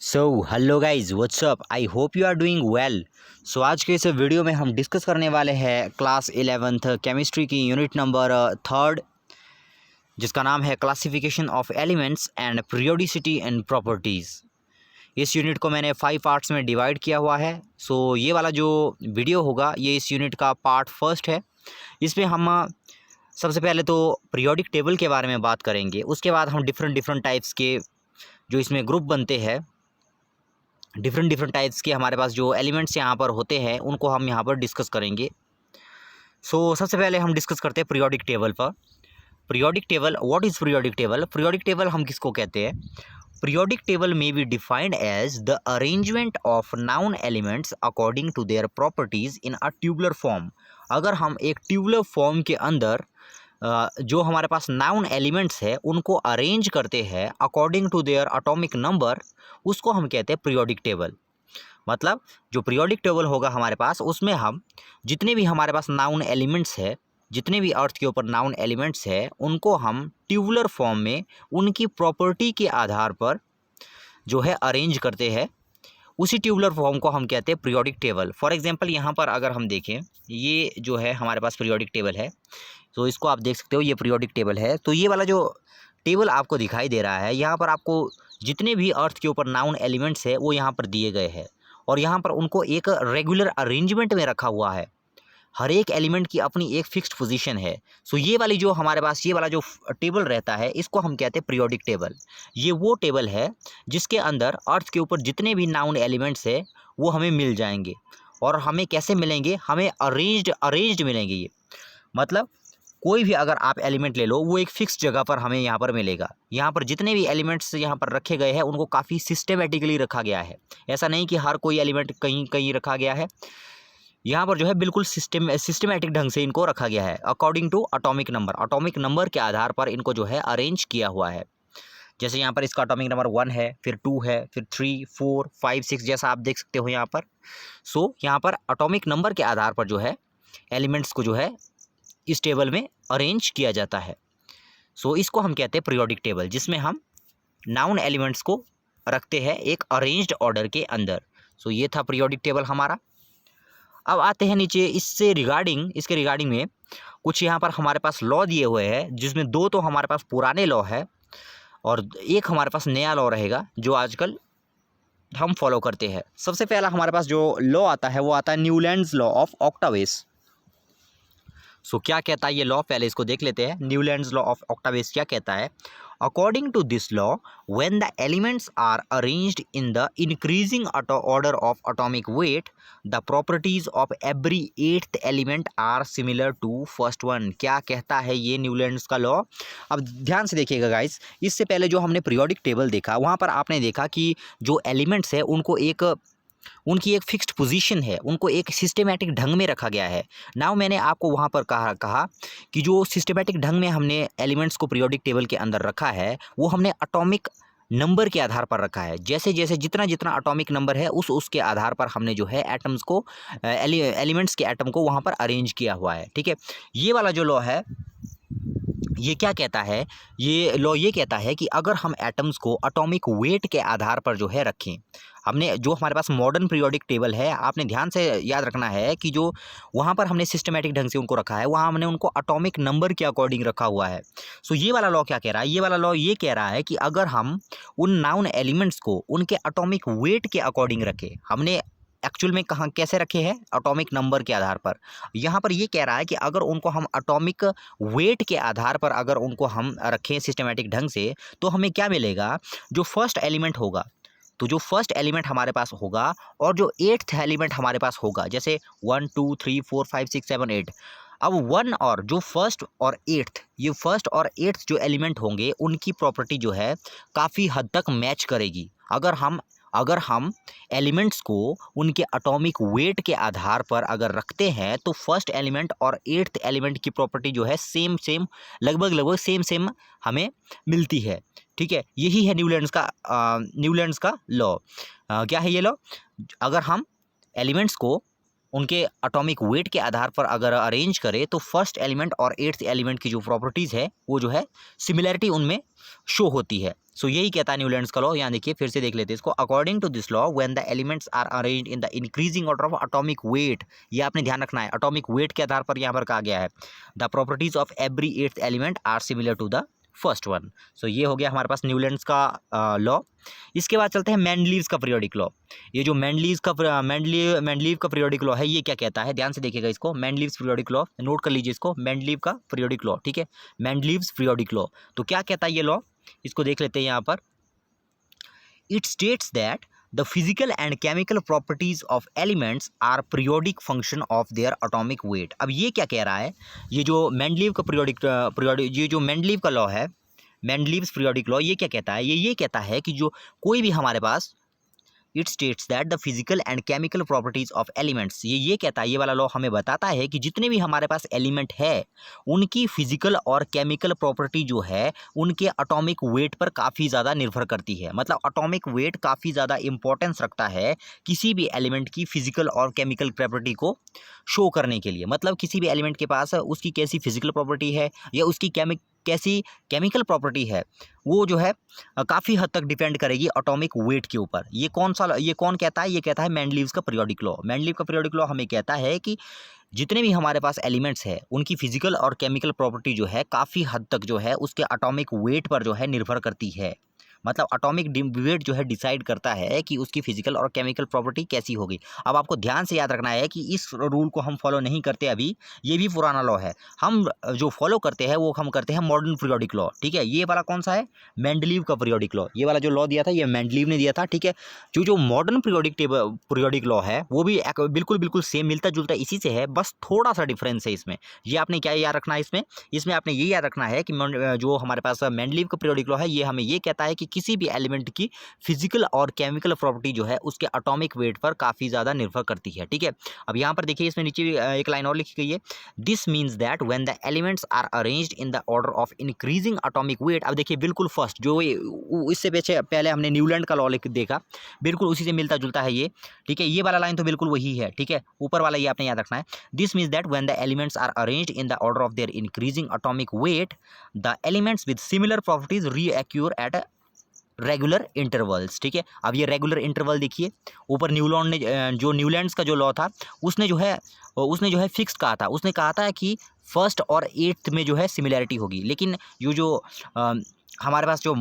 So hello guys what's up, I hope you are doing well. So आज के इस video में हम डिस्कस करने वाले हैं क्लास 11th केमिस्ट्री की यूनिट नंबर 3 जिसका नाम है classification of elements and periodicity and properties. इस यूनिट को मैंने 5 पार्ट्स में डिवाइड किया हुआ है। सो ये वाला जो वीडियो होगा ये इस यूनिट का पार्ट फर्स्ट है। इसमें हम सबसे पहले तो पीरियोडिक टेबल के बारे में बात करेंगे, उसके बाद हम डिफरेंट टाइप्स के जो इसमें ग्रुप बनते हैं, डिफरेंट टाइप्स के हमारे पास जो एलिमेंट्स यहाँ पर होते हैं उनको हम यहाँ पर डिस्कस करेंगे। सो सबसे पहले हम डिस्कस करते हैं पीरियोडिक टेबल पर। Periodic table, what is periodic table? Periodic table हम किसको कहते हैं? पीरियोडिक टेबल में be defined as the arrangement of known elements according to their properties in a tubular form. अगर हम एक ट्यूबुलर फॉर्म के अंदर जो हमारे पास नाउन एलिमेंट्स है उनको अरेंज करते हैं according to their atomic number, उसको हम कहते हैं पीरियोडिक टेबल। मतलब जो पीरियोडिक टेबल होगा हमारे पास, उसमें हम जितने भी हमारे पास नाउन एलिमेंट्स है, जितने भी अर्थ के ऊपर नाउन एलिमेंट्स है, उनको हम ट्यूबुलर फॉर्म में उनकी प्रॉपर्टी के आधार पर जो है अरेंज करते हैं। उसी ट्यूबुलर फॉर्म को हम कहते हैं पीरियोडिक टेबल। फॉर एग्जांपल यहाँ पर अगर हम देखें, ये जो है हमारे पास पीरियोडिक टेबल है, तो इसको आप देख सकते हो, ये पीरियोडिक टेबल है। तो ये वाला जो टेबल आपको दिखाई दे रहा है, यहाँ पर आपको जितने भी अर्थ के ऊपर नाउन एलिमेंट्स है वो यहाँ पर दिए गए हैं और यहाँ पर उनको एक रेगुलर अरेंजमेंट में रखा हुआ है। हर एक एलिमेंट की अपनी एक फिक्स्ड पोजीशन है। सो ये वाली जो हमारे पास ये वाला जो टेबल रहता है, इसको हम कहते हैं पीरियोडिक टेबल। ये वो टेबल है जिसके अंदर अर्थ के ऊपर जितने भी नाउन एलिमेंट्स है वो हमें मिल जाएंगे। और हमें कैसे मिलेंगे? हमें अरेंज्ड मिलेंगे। ये मतलब कोई भी अगर आप एलिमेंट ले लो, वो एक फिक्स जगह पर हमें यहाँ पर मिलेगा। यहाँ पर जितने भी एलिमेंट्स यहाँ पर रखे गए हैं उनको काफ़ी सिस्टमेटिकली रखा गया है। ऐसा नहीं कि हर कोई एलिमेंट कहीं कहीं रखा गया है। यहाँ पर जो है बिल्कुल सिस्टमेटिक ढंग से इनको रखा गया है अकॉर्डिंग टू एटॉमिक नंबर के आधार पर इनको जो है अरेंज किया हुआ है। जैसे यहाँ पर इसका एटॉमिक नंबर 1 है, फिर 2 है, फिर 3, 4, 5, 6, जैसा आप देख सकते हो यहाँ पर। सो यहाँ पर एटॉमिक नंबर के आधार पर जो है एलिमेंट्स को जो है इस टेबल में अरेंज किया जाता है। सो इसको हम कहते हैं पीरियोडिक टेबल, जिसमें हम नाउन एलिमेंट्स को रखते हैं एक अरेंज्ड ऑर्डर के अंदर। सो ये था पीरियोडिक टेबल हमारा। अब आते हैं नीचे, इसके रिगार्डिंग में कुछ यहाँ पर हमारे पास लॉ दिए हुए हैं, जिसमें 2 तो हमारे पास पुराने लॉ है और एक हमारे पास नया लॉ रहेगा जो आजकल हम फॉलो करते हैं। सबसे पहला हमारे पास जो लॉ आता है वो आता है न्यूलैंड्स लॉ ऑफ ऑक्टावेस। सो क्या कहता है ये लॉ? पहले इसको देख लेते हैं। न्यूलैंड्स लॉ ऑफ ऑक्टावेस क्या कहता है? According to this law, when the elements are arranged in the increasing order of atomic weight, the properties of every 8th element are similar to first one. क्या कहता है ये न्यूलैंड्स का law? अब ध्यान से देखिएगा गाइस, इससे पहले जो हमने पीरियोडिक टेबल देखा, वहाँ पर आपने देखा कि जो एलिमेंट्स है उनको उनकी एक फिक्स्ड पोजीशन है, उनको एक सिस्टमेटिक ढंग में रखा गया है। नाउ मैंने आपको वहाँ पर कहा कि जो सिस्टमेटिक ढंग में हमने एलिमेंट्स को पीरियोडिक टेबल के अंदर रखा है वो हमने एटॉमिक नंबर के आधार पर रखा है। जैसे जैसे जितना एटॉमिक नंबर है उसके आधार पर हमने जो है एटम्स को एलिमेंट्स के एटम को वहाँ पर अरेंज किया हुआ है। ठीक है, ये वाला जो लॉ है ये क्या कहता है? ये लॉ ये कहता है कि अगर हम एटम्स को एटॉमिक वेट के आधार पर जो है रखें, हमने जो हमारे पास मॉडर्न पीरियोडिक टेबल है, आपने ध्यान से याद रखना है कि जो वहाँ पर हमने सिस्टमेटिक ढंग से उनको रखा है, वहाँ हमने उनको एटॉमिक नंबर के अकॉर्डिंग रखा हुआ है। सो ये वाला लॉ क्या कह रहा है? ये वाला लॉ ये कह रहा है कि अगर हम उन नाउन एलिमेंट्स को उनके एटॉमिक वेट के अकॉर्डिंग रखें, हमने एक्चुअल में कहाँ कैसे रखे हैं? एटॉमिक नंबर के आधार पर। यहाँ पर ये कह रहा है कि अगर उनको हम एटॉमिक वेट के आधार पर अगर उनको हम रखें सिस्टमेटिक ढंग से, तो हमें क्या मिलेगा? जो फर्स्ट एलिमेंट होगा, तो जो फर्स्ट एलिमेंट हमारे पास होगा और जो 8th एलिमेंट हमारे पास होगा, जैसे 1, 2, 3, 4, 5, 6, 7, 8। अब 1 और जो फर्स्ट और 8th, ये फर्स्ट और 8th जो एलिमेंट होंगे उनकी प्रॉपर्टी जो है काफ़ी हद तक मैच करेगी। अगर हम एलिमेंट्स को उनके एटॉमिक वेट के आधार पर अगर रखते हैं तो फर्स्ट एलिमेंट और 8th एलिमेंट की प्रॉपर्टी जो है सेम लगभग सेम हमें मिलती है। ठीक है, यही है न्यूलैंड्स का लॉ। क्या है ये लॉ? अगर हम एलिमेंट्स को उनके एटॉमिक वेट के आधार पर अगर अरेंज करें तो फर्स्ट एलिमेंट और एट्थ एलिमेंट की जो प्रॉपर्टीज़ है वो जो है सिमिलैरिटी उनमें शो होती है। सो यही कहता है न्यूलैंड्स का लॉ। यहाँ देखिए फिर से देख लेते हैं इसको। According to this law when the elements are arranged in the increasing order of atomic weight, ये आपने ध्यान रखना है, एटॉमिक वेट के आधार पर यहाँ पर कहा गया है the properties of every eighth element are similar to the first one. So ये हो गया हमारे पास न्यूलैंड्स का लॉ। इसके बाद चलते हैं मेंडलीव्स का पीरियोडिक लॉ। ये जो मेंडलीव का पीरियोडिक लॉ है ये क्या कहता है, ध्यान से देखिएगा इसको। मेंडलीव्स पीरियोडिक लॉ नोट कर लीजिए इसको, मेंडलीव का पीरियोडिक लॉ, ठीक है, मेंडलीव्स पीरियोडिक लॉ। तो क्या कहता है ये लॉ, इसको देख लेते हैं यहाँ पर। It states that the physical and chemical properties of elements are periodic function of their atomic weight. अब ये क्या कह रहा है, ये जो मेंडलीव का ये जो मेंडलीव का लॉ है, मेंडलीव्स पीरियोडिक लॉ, ये क्या कहता है, ये कहता है कि जो कोई भी हमारे पास, it states that the physical and chemical properties of elements, ये कहता है, ये वाला लॉ हमें बताता है कि जितने भी हमारे पास एलिमेंट है उनकी फिजिकल और केमिकल प्रॉपर्टी जो है उनके एटॉमिक वेट पर काफ़ी ज़्यादा निर्भर करती है। मतलब एटॉमिक वेट काफ़ी ज़्यादा इंपॉर्टेंस रखता है किसी भी एलिमेंट की फिजिकल और केमिकल प्रॉपर्टी को शो करने के लिए। मतलब किसी भी एलिमेंट के पास उसकी कैसी फिजिकल प्रॉपर्टी है या उसकी कैसी केमिकल प्रॉपर्टी है, वो जो है काफ़ी हद तक डिपेंड करेगी एटॉमिक वेट के ऊपर। ये कौन कहता है, ये कहता है मेंडलीव्स का पीरियोडिक लॉ। मेंडलीव का पीरियोडिक लॉ हमें कहता है कि जितने भी हमारे पास एलिमेंट्स है उनकी फिजिकल और केमिकल प्रॉपर्टी जो है काफ़ी हद तक जो है उसके एटॉमिक वेट पर जो है निर्भर करती है। मतलब एटॉमिक वेट जो है डिसाइड करता है कि उसकी फिजिकल और केमिकल प्रॉपर्टी कैसी होगी। अब आपको ध्यान से याद रखना है कि इस रूल को हम फॉलो नहीं करते अभी, ये भी पुराना लॉ है। हम जो फॉलो करते हैं वो हम करते हैं मॉडर्न पीरियोडिक लॉ, ठीक है। ये वाला कौन सा है, मेंडलीव का पीरियोडिक लॉ। ये वाला जो लॉ दिया था ये मेंडलीव ने दिया था, ठीक है। जो मॉडर्न पीरियोडिक लॉ है वो भी बिल्कुल सेम मिलता जुलता इसी से है, बस थोड़ा सा डिफरेंस है इसमें। ये आपने क्या याद रखना है इसमें आपने ये याद रखना है कि जो हमारे पास मेंडलीव का पीरियोडिक लॉ है ये हमें ये कहता है कि किसी भी एलिमेंट की फिजिकल और केमिकल प्रॉपर्टी जो है उसके एटॉमिक वेट पर काफ़ी ज़्यादा निर्भर करती है, ठीक है। अब यहाँ पर देखिए इसमें नीचे एक लाइन और लिखी गई है, this means that when the elements are arranged in the order of increasing atomic weight. अब देखिए बिल्कुल फर्स्ट जो इससे पहले हमने न्यूलैंड का लॉ देखा, बिल्कुल उसी से मिलता जुलता है ये, ठीक है। ये वाला लाइन तो बिल्कुल वही है, ठीक है। ऊपर वाला ये आपने याद रखना है, this means that when the elements are arranged in the order of their increasing atomic weight the elements with similar properties reoccur at regular intervals, ठीक है। अब ये रेगुलर इंटरवल देखिए, ऊपर जो न्यूलैंड्स का जो लॉ था उसने जो है फिक्स कहा था, उसने कहा था कि फर्स्ट और एट्थ में जो है सिमिलैरिटी होगी। लेकिन ये जो हमारे पास जो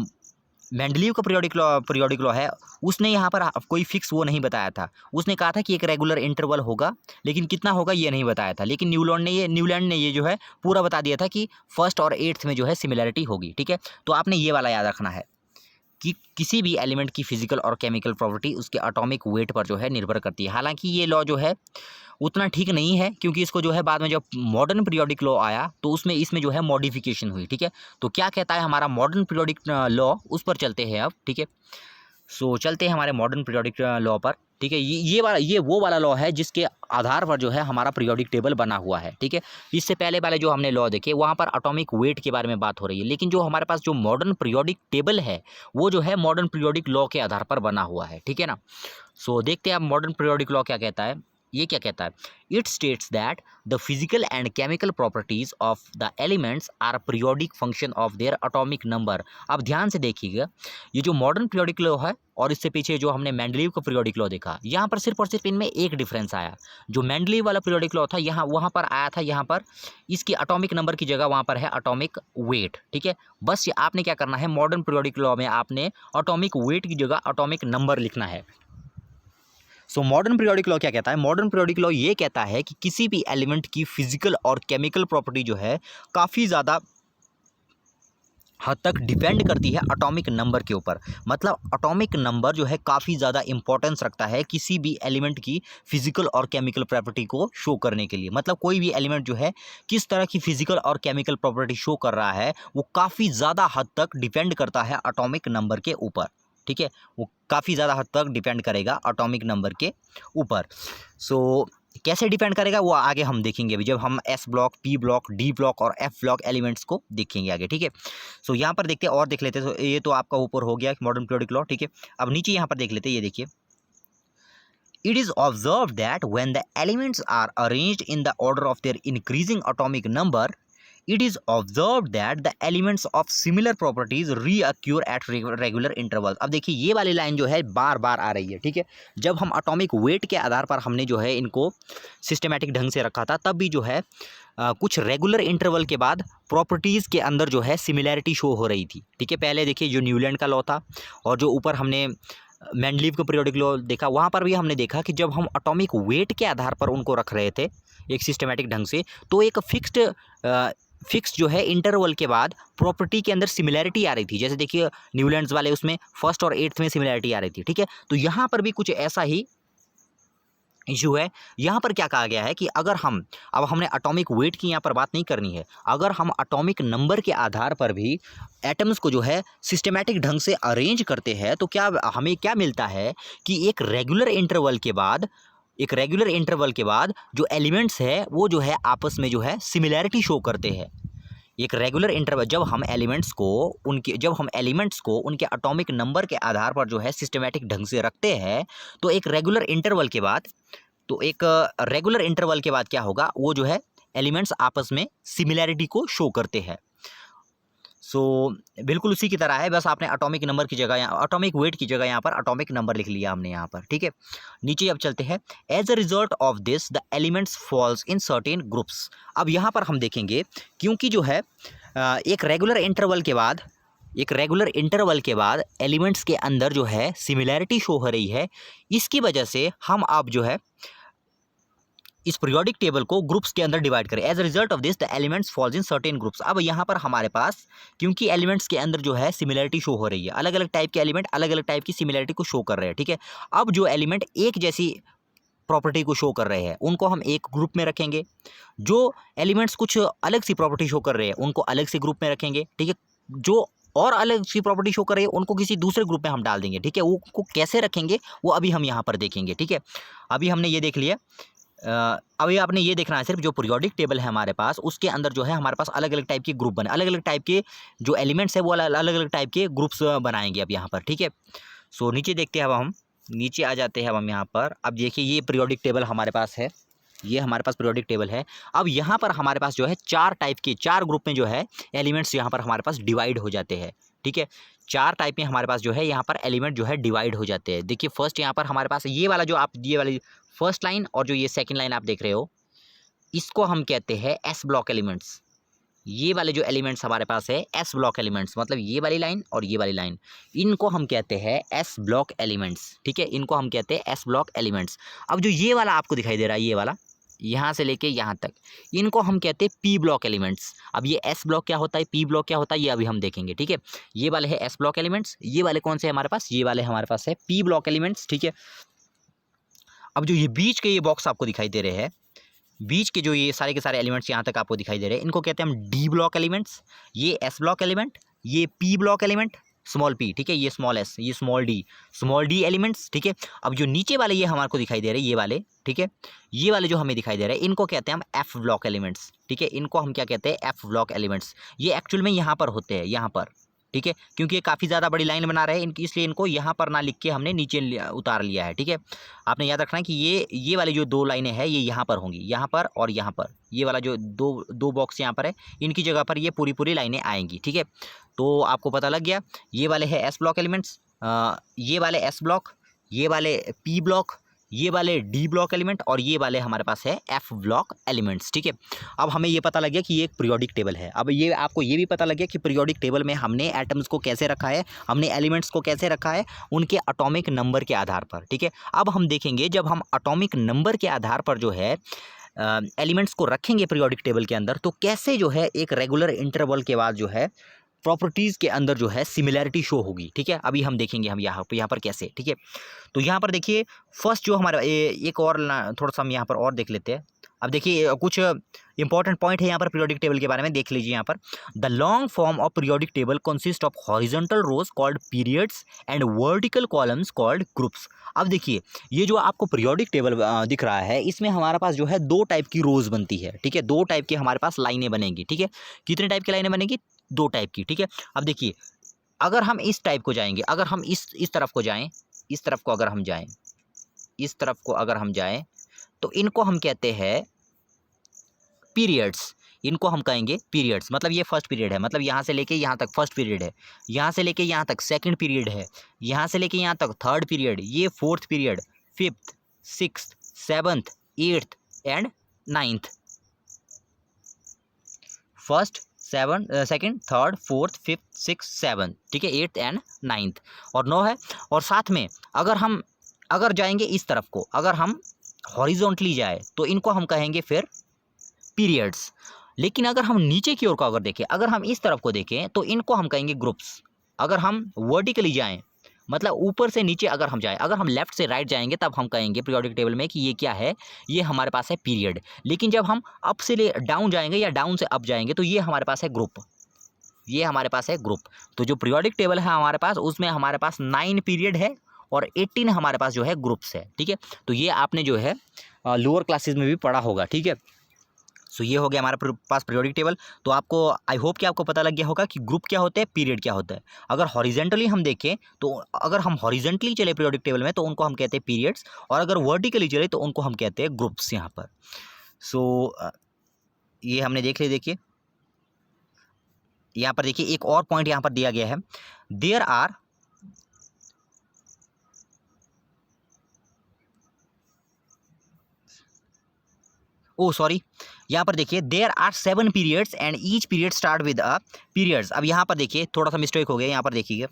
मेंडलीव का पीरियोडिक लॉ है उसने यहाँ पर कोई फिक्स वो नहीं बताया था। उसने कहा था कि एक रेगुलर इंटरवल होगा, लेकिन कितना होगा ये नहीं बताया था। लेकिन न्यूलैंड ने ये जो है पूरा बता दिया था कि फर्स्ट और एट्थ में जो है सिमिलैरिटी होगी, ठीक है। तो आपने ये वाला याद रखना है कि किसी भी एलिमेंट की फिजिकल और केमिकल प्रॉपर्टी उसके एटॉमिक वेट पर जो है निर्भर करती है। हालांकि ये लॉ जो है उतना ठीक नहीं है, क्योंकि इसको जो है बाद में जब मॉडर्न पीरियोडिक लॉ आया तो इसमें जो है मॉडिफिकेशन हुई, ठीक है। तो क्या कहता है हमारा मॉडर्न पीरियोडिक लॉ, उस पर चलते हैं अब, ठीक है। सो चलते हैं हमारे मॉडर्न पीरियोडिक लॉ पर, ठीक है। ये वो वाला लॉ है जिसके आधार पर जो है हमारा पीरियोडिक टेबल बना हुआ है, ठीक है। इससे पहले वाले जो हमने लॉ देखे वहाँ पर एटॉमिक वेट के बारे में बात हो रही है, लेकिन जो हमारे पास जो मॉडर्न पीरियोडिक टेबल है वो जो है मॉडर्न पीरियोडिक लॉ के आधार पर बना हुआ है, ठीक है ना। सो देखते हैं अब मॉडर्न पीरियोडिक लॉ क्या कहता है। ये क्या कहता है, it states that the physical and chemical properties of the elements are periodic function of their atomic number. अब ध्यान से देखिएगा, ये जो मॉडर्न पीरियोडिक लॉ है और इससे पीछे जो हमने मेंडलीव का पीरियोडिक लॉ देखा, यहाँ पर सिर्फ और सिर्फ इनमें एक डिफरेंस आया। जो मेंडलीव वाला पीरियोडिक लॉ था वहाँ पर आया था, यहाँ पर इसकी एटॉमिक नंबर की जगह वहाँ पर है एटॉमिक वेट, ठीक है। बस ये आपने क्या करना है, मॉडर्न पीरियोडिक लॉ में आपने एटॉमिक वेट की जगह एटॉमिक नंबर लिखना है। सो मॉडर्न पीरियोडिक लॉ क्या कहता है, मॉडर्न पीरियोडिक लॉ ये कहता है कि किसी भी एलिमेंट की फिजिकल और केमिकल प्रॉपर्टी जो है काफ़ी ज़्यादा हद तक डिपेंड करती है एटॉमिक नंबर के ऊपर। मतलब एटॉमिक नंबर जो है काफ़ी ज़्यादा इंपॉर्टेंस रखता है किसी भी एलिमेंट की फिजिकल और केमिकल प्रॉपर्टी को शो करने के लिए। मतलब कोई भी एलिमेंट जो है किस तरह की फिजिकल और केमिकल प्रॉपर्टी शो कर रहा है वो काफ़ी ज़्यादा हद तक डिपेंड करता है एटॉमिक नंबर के ऊपर, ठीक है। वो काफ़ी ज़्यादा हद तक डिपेंड करेगा एटॉमिक नंबर के ऊपर। सो कैसे डिपेंड करेगा वो आगे हम देखेंगे अभी, जब हम S block, P block, D block और एफ ब्लॉक एलिमेंट्स को देखेंगे आगे, ठीक है। सो यहाँ पर देखते हैं और देख लेते हैं। तो ये तो आपका ऊपर हो गया मॉडर्न पीरियोडिक लॉ, ठीक है। अब नीचे यहाँ पर देख लेते हैं, ये देखिए, It is observed that when the elements are arranged in the order of their increasing atomic number, it is observed that the elements of similar properties reoccur at regular intervals। अब देखिए ये वाली लाइन जो है बार बार आ रही है, ठीक है। जब हम एटॉमिक वेट के आधार पर हमने जो है इनको सिस्टमेटिक ढंग से रखा था, तब भी जो है कुछ रेगुलर इंटरवल के बाद प्रॉपर्टीज़ के अंदर जो है सिमिलैरिटी शो हो रही थी, ठीक है। पहले देखिए जो न्यूलैंड का लॉ था, और जो ऊपर हमने मेंडलीव का पीरियोडिक लॉ देखा, वहाँ पर भी हमने देखा कि जब हम एटॉमिक वेट के आधार पर उनको रख रहे थे एक सिस्टमेटिक ढंग से, तो एक फिक्स जो है इंटरवल के बाद प्रॉपर्टी के अंदर सिमिलैरिटी आ रही थी। जैसे देखिए न्यूलैंड्स वाले उसमें फर्स्ट और एट्थ में सिमिलैरिटी आ रही थी, ठीक है। तो यहाँ पर भी कुछ ऐसा ही इशू है। यहाँ पर क्या कहा गया है कि अगर अब हमने एटॉमिक वेट की यहाँ पर बात नहीं करनी है, अगर हम एटॉमिक नंबर के आधार पर भी एटम्स को जो है सिस्टमेटिक ढंग से अरेंज करते हैं, तो क्या हमें क्या मिलता है कि एक रेगुलर इंटरवल के बाद जो एलिमेंट्स है वो जो है आपस में जो है सिमिलैरिटी शो करते हैं। एक रेगुलर इंटरवल जब हम एलिमेंट्स को उनके एटॉमिक नंबर के आधार पर जो है सिस्टमेटिक ढंग से रखते हैं, तो एक रेगुलर इंटरवल के बाद क्या होगा, वो जो है एलिमेंट्स आपस में सिमिलैरिटी को शो करते हैं। सो बिल्कुल उसी की तरह है, बस आपने एटॉमिक नंबर की जगह एटॉमिक वेट की जगह यहाँ पर एटॉमिक नंबर लिख लिया हमने यहाँ पर, ठीक है। नीचे अब चलते हैं। As a result of this the elements falls in certain groups. अब यहाँ पर हम देखेंगे, क्योंकि जो है एक रेगुलर इंटरवल के बाद एलिमेंट्स के अंदर जो है सिमिलैरिटी शो हो रही है, इसकी वजह से हम अब जो है इस पीरियोडिक टेबल को ग्रुप्स के अंदर डिवाइड करें। As a result of this the elements falls in certain groups. अब यहाँ पर हमारे पास क्योंकि एलिमेंट्स के अंदर जो है सिमिलैरिटी शो हो रही है, अलग अलग टाइप के एलिमेंट अलग अलग टाइप की सिमिलैरिटी को शो कर रहे हैं, ठीक है। अब जो एलिमेंट एक जैसी प्रॉपर्टी को शो कर रहे हैं उनको हम एक ग्रुप में रखेंगे, जो एलिमेंट्स कुछ अलग सी प्रॉपर्टी शो कर रहे हैं उनको अलग से ग्रुप में रखेंगे, ठीक है। जो और अलग सी प्रॉपर्टी शो कर रही है उनको किसी दूसरे ग्रुप में हम डाल देंगे, ठीक है। वो कैसे रखेंगे वो अभी हम यहाँ पर देखेंगे, ठीक है। अभी हमने ये देख लिया, अभी आपने ये देखना है सिर्फ जो पीरियोडिक टेबल है हमारे पास, उसके अंदर जो है हमारे पास अलग अलग टाइप के ग्रुप बने, अलग अलग टाइप के जो एलिमेंट्स है वो अलग अलग टाइप के ग्रुप्स बनाएंगे अब यहाँ पर, ठीक है। सो नीचे देखते हैं, अब हम नीचे आ जाते हैं। अब हम यहाँ पर अब देखिए ये पीरियोडिक टेबल हमारे पास है, ये हमारे पास पीरियोडिक टेबल है। अब यहाँ पर हमारे पास जो है चार ग्रुप में जो है एलिमेंट्स यहाँ पर हमारे पास डिवाइड हो जाते हैं, ठीक है। 4 टाइप में हमारे पास जो है यहाँ पर एलिमेंट जो है डिवाइड हो जाते हैं। देखिए फर्स्ट यहाँ पर हमारे पास ये वाली फर्स्ट लाइन और जो ये सेकंड लाइन आप देख रहे हो, इसको हम कहते हैं एस ब्लॉक एलिमेंट्स। ये वाले जो एलिमेंट्स हमारे पास है एस ब्लॉक एलिमेंट्स, मतलब ये वाली लाइन और ये वाली लाइन, इनको हम कहते हैं एस ब्लॉक एलिमेंट्स, ठीक है। इनको हम कहते हैं एस ब्लॉक एलिमेंट्स। अब जो ये वाला आपको दिखाई दे रहा है, ये वाला यहाँ से लेके यहाँ तक, इनको हम कहते हैं पी ब्लॉक एलिमेंट्स। अब ये एस ब्लॉक क्या होता है, पी ब्लॉक क्या होता है, ये अभी हम देखेंगे, ठीक है। ये वाले है एस ब्लॉक एलिमेंट्स, ये वाले कौन से हमारे पास, ये वाले हमारे पास है पी ब्लॉक एलिमेंट्स, ठीक है। अब जो ये बीच के ये बॉक्स आपको दिखाई दे रहे हैं, बीच के जो ये सारे के सारे एलिमेंट्स यहाँ तक आपको दिखाई दे रहे हैं, इनको कहते हैं हम डी ब्लॉक एलिमेंट्स। ये एस ब्लॉक एलिमेंट, ये P block element small P, ठीक है, ये स्मॉल एस, ये स्मॉल डी एलिमेंट्स, ठीक है। अब जो नीचे वाले ये हमारे को दिखाई दे रहे हैं, ये वाले, ठीक है, ये वाले जो हमें दिखाई दे रहे हैं, इनको कहते हैं हम एफ ब्लॉक एलिमेंट्स, ठीक है। इनको हम क्या कहते हैं, एफ ब्लॉक एलिमेंट्स। ये एक्चुअल में यहाँ पर होते हैं, यहाँ पर, ठीक है, क्योंकि ये काफ़ी ज़्यादा बड़ी लाइन बना रहे हैं इनकी, इसलिए इनको यहाँ पर ना लिख के हमने नीचे उतार लिया है, ठीक है। आपने याद रखना है कि ये वाली जो 2 लाइनें हैं ये यहाँ पर होंगी, यहाँ पर और यहाँ पर। ये वाला जो दो बॉक्स यहाँ पर है, इनकी जगह पर ये पूरी लाइनें आएंगी, ठीक है। तो आपको पता लग गया, ये वाले है एस ब्लॉक एलिमेंट्स, ये वाले एस ब्लॉक, ये वाले पी ब्लॉक, ये वाले डी ब्लॉक एलिमेंट और ये वाले हमारे पास है एफ ब्लॉक एलिमेंट्स, ठीक है। अब हमें ये पता लग गया कि ये एक पीरियोडिक टेबल है। अब ये आपको ये भी पता लग गया कि पीरियोडिक टेबल में हमने एटम्स को कैसे रखा है, हमने एलिमेंट्स को कैसे रखा है, उनके एटॉमिक नंबर के आधार पर, ठीक है। अब हम देखेंगे जब हम एटॉमिक नंबर के आधार पर जो है एलिमेंट्स को रखेंगे पीरियोडिक टेबल के अंदर, तो कैसे जो है एक रेगुलर इंटरवल के बाद जो है प्रॉपर्टीज़ के अंदर जो है सिमिलैरिटी शो होगी, ठीक है। अभी हम देखेंगे हम यहाँ पर कैसे, ठीक है। तो यहाँ पर देखिए फर्स्ट जो हमारा एक और थोड़ा सा हम यहाँ पर और देख लेते हैं। अब देखिए कुछ इंपॉर्टेंट पॉइंट है यहाँ पर पीरियोडिक टेबल के बारे में, देख लीजिए यहाँ पर। The long form of periodic table consist of horizontal rows called periods and vertical columns called groups. अब देखिए ये जो आपको पीरियोडिक टेबल दिख रहा है, इसमें हमारे पास जो है 2 टाइप की रोज बनती है, ठीक है। 2 टाइप की हमारे पास लाइनें बनेंगी, ठीक है। कितने टाइप की लाइनें बनेंगी, 2 टाइप की, ठीक है। अब देखिए अगर हम इस टाइप को जाएंगे, अगर हम इस तरफ को जाएं, इस तरफ को अगर हम जाएं, इस तरफ को अगर हम जाएं तो इनको हम कहते हैं पीरियड्स। इनको हम कहेंगे पीरियड्स। मतलब ये फर्स्ट पीरियड है, मतलब यहाँ से लेके यहाँ तक फर्स्ट पीरियड है, यहाँ से लेके यहाँ तक सेकंड पीरियड है, यहाँ से लेके यहाँ तक थर्ड पीरियड, ये fourth period, fifth, sixth, seventh, eighth and ninth. First, second, third, fourth, fifth, six, seven, ठीक है, एट्थ एंड नाइन्थ और 9 है। और साथ में अगर जाएंगे इस तरफ को, अगर हम हॉरिजॉन्टली जाए तो इनको हम कहेंगे फिर पीरियड्स। लेकिन अगर हम नीचे की ओर को अगर देखें, अगर हम इस तरफ को देखें तो इनको हम कहेंगे ग्रुप्स। अगर हम वर्टिकली जाएं, मतलब ऊपर से नीचे अगर हम जाएं, अगर हम लेफ्ट से राइट जाएंगे तब हम कहेंगे पीरियोडिक टेबल में कि ये क्या है, ये हमारे पास है पीरियड। लेकिन जब हम अप से डाउन जाएंगे या डाउन से अप जाएंगे तो ये हमारे पास है ग्रुप, ये हमारे पास है ग्रुप। तो जो पीरियोडिक टेबल है हमारे पास, उसमें हमारे पास 9 पीरियड है और 18 हमारे पास जो है ग्रुप्स है, ठीक है। तो ये आपने जो है लोअर क्लासेस में भी पढ़ा होगा, ठीक है। सो ये हो गया हमारे पास पीरियोडिक टेबल। तो आपको आई होप कि आपको पता लग गया होगा कि ग्रुप क्या होता है, पीरियड क्या होता है। अगर हॉरिजेंटली हम देखें तो अगर हम हॉरिजेंटली चले पीरियोडिक टेबल में तो उनको हम कहते हैं पीरियड्स, और अगर वर्टिकली चले तो उनको हम कहते हैं ग्रुप्स यहाँ पर। सो ये हमने देख लिया। देखिए यहाँ पर देखिए एक और पॉइंट यहाँ पर दिया गया है, देयर आर यहाँ पर देखिए there are 7 periods and each period start with a periods. अब यहाँ पर देखिए थोड़ा सा मिस्टेक हो गया, यहाँ पर देखिए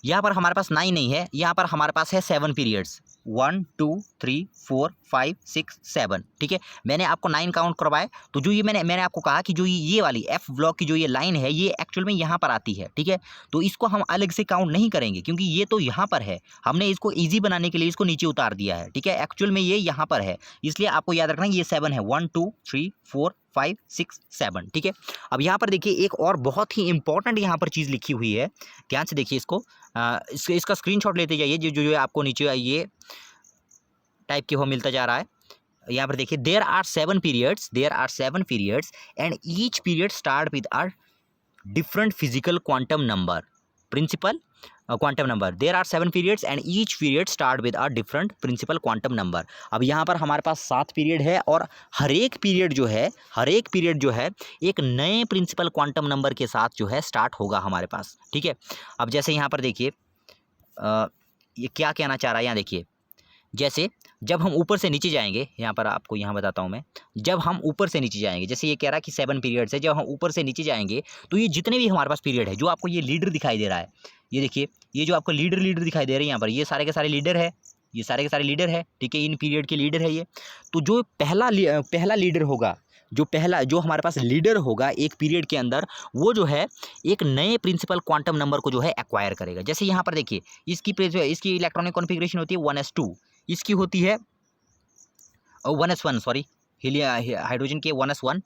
यहाँ पर हमारे पास 9 नहीं है, यहाँ पर हमारे पास है 7 पीरियड्स, 1 2 3 4 5 6 7, ठीक है। मैंने आपको 9 काउंट करवाए। तो जो ये मैंने आपको कहा कि जो ये वाली एफ ब्लॉक की जो ये लाइन है ये एक्चुअल में यहाँ पर आती है, ठीक है। तो इसको हम अलग से काउंट नहीं करेंगे क्योंकि ये तो यहाँ पर है, हमने इसको ईजी बनाने के लिए इसको नीचे उतार दिया है, ठीक है। एक्चुअल में ये यहाँ पर है, इसलिए आपको याद रखना ये 7 है, 1 2 3 4 5 6 7, ठीक है। अब यहाँ पर देखिए एक और बहुत ही इंपॉर्टेंट यहाँ पर चीज़ लिखी हुई है, ध्यान से देखिए इसको। इसका स्क्रीनशॉट लेते जाइए, जो आपको नीचे ये टाइप के वो मिलता जा रहा है। यहाँ पर देखिए there are 7 periods and each period start with a different physical quantum number, principal quantum number. There are 7 periods and each period start with a different principal quantum number. अब यहाँ पर हमारे पास 7 पीरियड है और हर एक पीरियड जो है एक नए प्रिंसिपल क्वांटम नंबर के साथ जो है स्टार्ट होगा हमारे पास, ठीक है। अब जैसे यहाँ पर देखिए ये क्या कहना चाह रहा है, यहाँ देखिए जैसे जब हम ऊपर से नीचे जाएंगे, यहाँ पर आपको यहाँ बताता हूँ मैं, जब हम ऊपर से नीचे जाएंगे, जैसे ये कह रहा है कि 7 पीरियड्स है, जब हम ऊपर से नीचे जाएंगे तो ये जितने भी हमारे पास पीरियड है, जो आपको ये लीडर दिखाई दे रहा है, ये देखिए ये जो आपको लीडर दिखाई दे रहे हैं यहाँ पर, ये सारे के सारे लीडर है, ये सारे के सारे लीडर है, ठीक है। इन पीरियड के लीडर है ये। तो जो पहला लीडर होगा, जो हमारे पास लीडर होगा एक पीरियड के अंदर, वो जो है एक नए प्रिंसिपल क्वांटम नंबर को जो है एक्वायर करेगा। जैसे यहाँ पर देखिए इसकी इलेक्ट्रॉनिक कॉन्फ़िगरेशन होती है 1s2, इसकी होती है 1s1, सॉरी हाइड्रोजन की 1s1,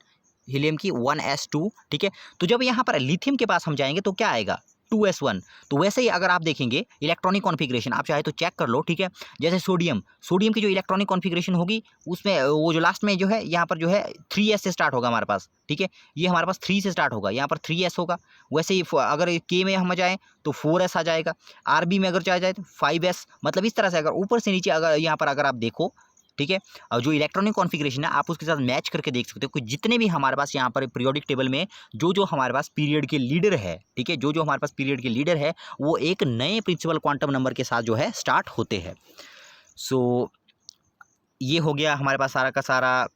हीलियम की 1s2, ठीक है। तो जब यहाँ पर लिथियम के पास हम जाएंगे तो क्या आएगा 2s1। तो वैसे ही अगर आप देखेंगे इलेक्ट्रॉनिक कॉन्फ़िगरेशन, आप चाहे तो चेक कर लो, ठीक है। जैसे सोडियम की जो इलेक्ट्रॉनिक कॉन्फ़िगरेशन होगी उसमें वो जो लास्ट में जो है यहाँ पर जो है 3s से स्टार्ट होगा हमारे पास, ठीक है। ये हमारे पास 3 से स्टार्ट होगा, यहाँ पर 3s होगा। वैसे ही अगर के में हम जाएँ तो 4s आ जाएगा, आरबी में अगर जाए तो 5s। मतलब इस तरह से अगर ऊपर से नीचे अगर यहाँ पर अगर आप देखो, ठीक है, और जो इलेक्ट्रॉनिक कॉन्फ़िगरेशन है आप उसके साथ मैच करके देख सकते हो कि जितने भी हमारे पास यहाँ पर पीरियोडिक टेबल में जो हमारे पास पीरियड के लीडर है, ठीक है, जो हमारे पास पीरियड के लीडर है वो एक नए प्रिंसिपल क्वांटम नंबर के साथ जो है स्टार्ट होते हैं। सो ये हो गया हमारे पास सारा का सारा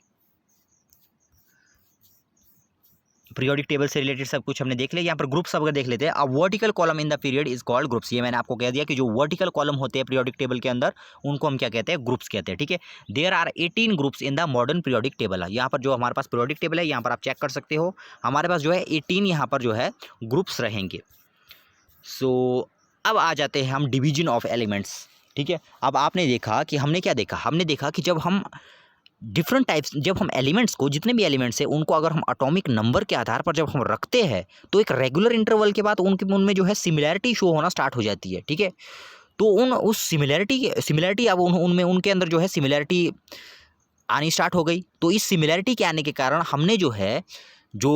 पीरियोडिक टेबल से रिलेटेड सब कुछ हमने देख लिया। यहाँ पर ग्रुप्स अगर देख लेते हैं, अब vertical column in the period is called groups. ये मैंने आपको कह दिया कि जो वर्टिकल कॉलम होते हैं पीरियोडिक टेबल के अंदर उनको हम क्या कहते हैं, ग्रुप्स कहते हैं, ठीक है। There are 18 groups in the modern periodic table है। यहाँ पर जो हमारे पास पीरियोडिक टेबल है यहाँ पर आप चेक कर सकते हो, हमारे पास जो है 18 यहाँ पर जो है ग्रुप्स रहेंगे। सो अब आ जाते हैं हम डिवीजन ऑफ एलिमेंट्स, ठीक है। अब आपने देखा कि हमने क्या देखा, हमने देखा कि जब हम डिफरेंट टाइप्स, जब हम एलिमेंट्स को, जितने भी एलिमेंट्स हैं उनको अगर हम एटॉमिक नंबर के आधार पर जब हम रखते हैं तो एक रेगुलर इंटरवल के बाद उनमें जो है सिमिलैरिटी शो होना स्टार्ट हो जाती है, ठीक है। तो उस सिमिलैरिटी अब उनमें उनके अंदर जो है सिमिलैरिटी आनी स्टार्ट हो गई। तो इस सिमिलैरिटी के आने के कारण हमने जो है जो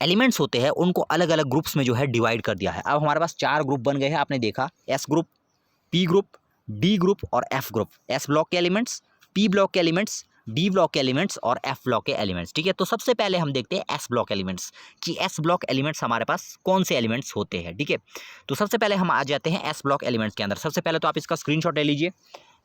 एलिमेंट्स होते हैं उनको अलग अलग ग्रुप्स में जो है डिवाइड कर दिया है। अब हमारे पास 4 ग्रुप बन गए हैं, आपने देखा, S group, P group, D group और एफ ग्रुप, एस ब्लॉक के एलिमेंट्स, पी ब्लॉक के एलिमेंट्स, डी ब्लॉक के एलिमेंट्स और एफ ब्लॉक के एलिमेंट्स। ठीक है, तो सबसे पहले हम देखते हैं एस ब्लॉक एलिमेंट्स कि एस ब्लॉक एलिमेंट्स हमारे पास कौन से एलिमेंट्स होते हैं। ठीक है, तो सबसे पहले हम आ जाते हैं एस ब्लॉक एलिमेंट्स के अंदर। सबसे पहले तो आप इसका स्क्रीनशॉट ले लीजिए,